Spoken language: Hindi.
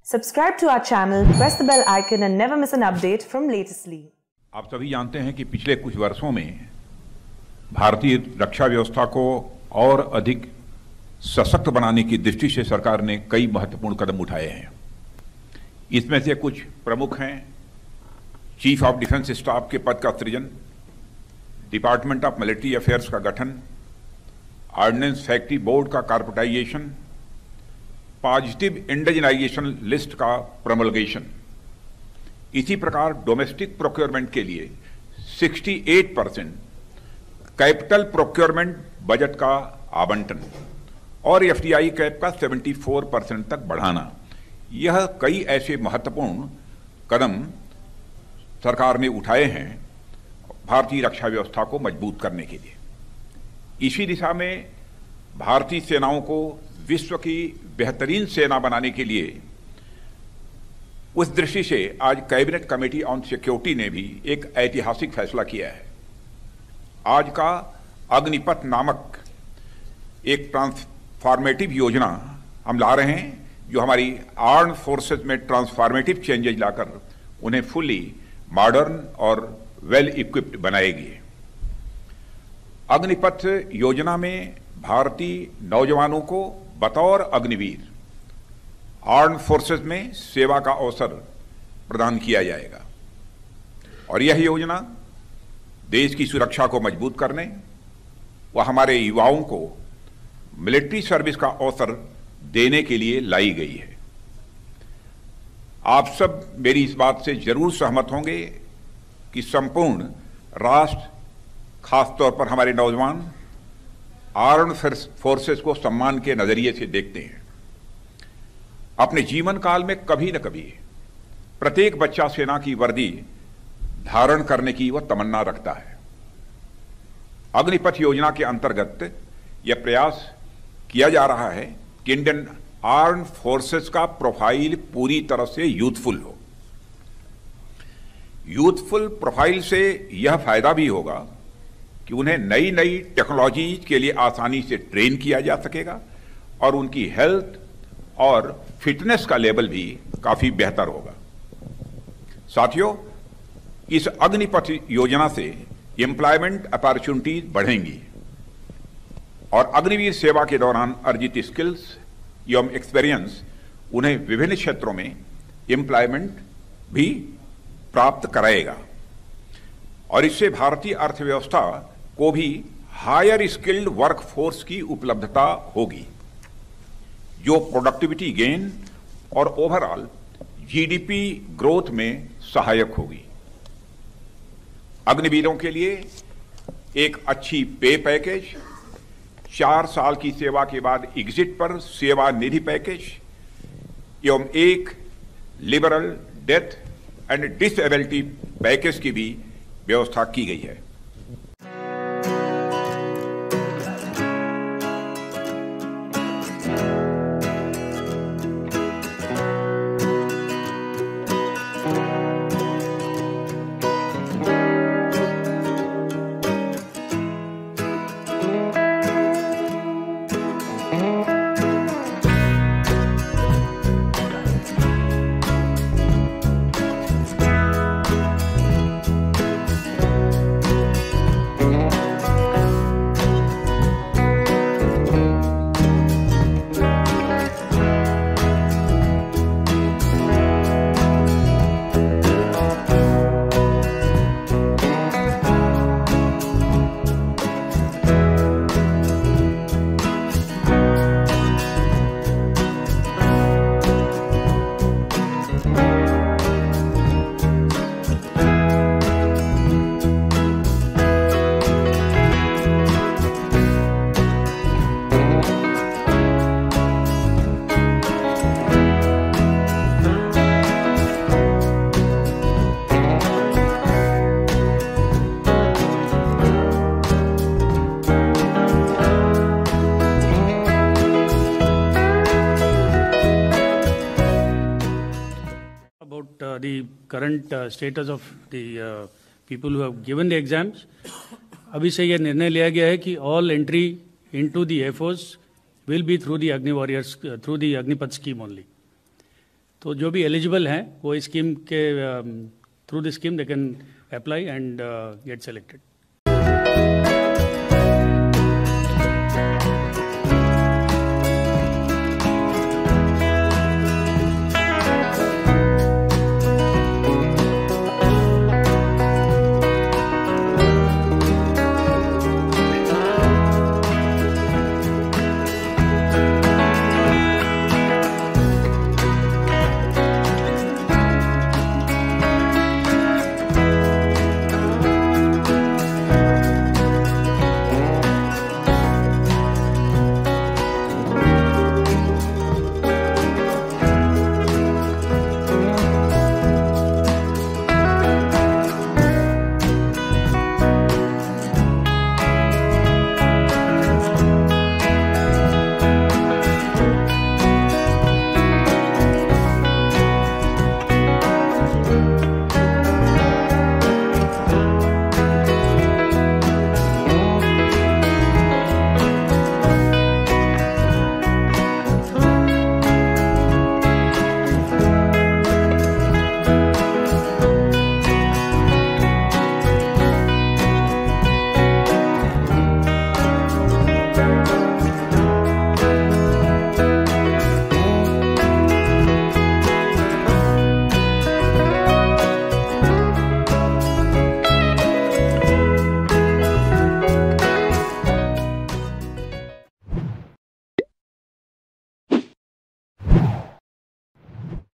Subscribe to our channel, press the bell icon and never miss an update from Latestly. आप सभी जानते हैं कि पिछले कुछ वर्षों में भारतीय रक्षा व्यवस्था को और अधिक सशक्त बनाने की दृष्टि से सरकार ने कई महत्वपूर्ण कदम उठाए हैं। इसमें से कुछ प्रमुख हैं चीफ ऑफ डिफेंस स्टाफ के पद का सृजन, डिपार्टमेंट ऑफ मिलिट्री अफेयर्स का गठन, ऑर्डिनेंस फैक्ट्री बोर्ड का कॉर्पोरेटाइजेशन, पॉजिटिव इंडिजिनाइजेशन लिस्ट का प्रमोलगेशन। इसी प्रकार डोमेस्टिक प्रोक्योरमेंट के लिए 68% कैपिटल प्रोक्योरमेंट बजट का आवंटन और एफडीआई कैप का 74% तक बढ़ाना, यह कई ऐसे महत्वपूर्ण कदम सरकार ने उठाए हैं भारतीय रक्षा व्यवस्था को मजबूत करने के लिए। इसी दिशा में भारतीय सेनाओं को विश्व की बेहतरीन सेना बनाने के लिए उस दृष्टि से आज कैबिनेट कमेटी ऑन सिक्योरिटी ने भी एक ऐतिहासिक फैसला किया है। आज का अग्निपथ नामक एक ट्रांसफॉर्मेटिव योजना हम ला रहे हैं, जो हमारी आर्म्ड फोर्सेस में ट्रांसफॉर्मेटिव चेंजेज लाकर उन्हें फुली मॉडर्न और वेल इक्विप्ड बनाएगी। अग्निपथ योजना में भारतीय नौजवानों को बतौर अग्निवीर आर्म्ड फोर्सेस में सेवा का अवसर प्रदान किया जाएगा और यह योजना देश की सुरक्षा को मजबूत करने व हमारे युवाओं को मिलिट्री सर्विस का अवसर देने के लिए लाई गई है। आप सब मेरी इस बात से जरूर सहमत होंगे कि संपूर्ण राष्ट्र, खासतौर पर हमारे नौजवान आर्म्ड फोर्सेस को सम्मान के नजरिए से देखते हैं। अपने जीवन काल में कभी न कभी प्रत्येक बच्चा सेना की वर्दी धारण करने की वह तमन्ना रखता है। अग्निपथ योजना के अंतर्गत यह प्रयास किया जा रहा है कि इंडियन आर्म्ड फोर्सेस का प्रोफाइल पूरी तरह से यूथफुल हो। यूथफुल प्रोफाइल से यह फायदा भी होगा कि उन्हें नई नई टेक्नोलॉजी के लिए आसानी से ट्रेन किया जा सकेगा और उनकी हेल्थ और फिटनेस का लेवल भी काफी बेहतर होगा। साथियों, इस अग्निपथ योजना से एम्प्लॉयमेंट अपॉर्चुनिटीज बढ़ेंगी और अग्निवीर सेवा के दौरान अर्जित स्किल्स एवं एक्सपीरियंस उन्हें विभिन्न क्षेत्रों में एम्प्लॉयमेंट भी प्राप्त कराएगा और इससे भारतीय अर्थव्यवस्था को भी हायर स्किल्ड वर्कफोर्स की उपलब्धता होगी, जो प्रोडक्टिविटी गेन और ओवरऑल जीडीपी ग्रोथ में सहायक होगी। अग्निवीरों के लिए एक अच्छी पे पैकेज, 4 साल की सेवा के बाद एग्जिट पर सेवा निधि पैकेज एवं एक liberal death and disability package की भी व्यवस्था की गई है। The current status of the people who have given the exams, अभी से यह निर्णय लिया गया है कि all entry into the Air Force will be through the Agni Warriors, through the Agnipath scheme only. तो जो भी एलिजिबल हैं वो इस स्कीम के through the scheme they can apply and get selected.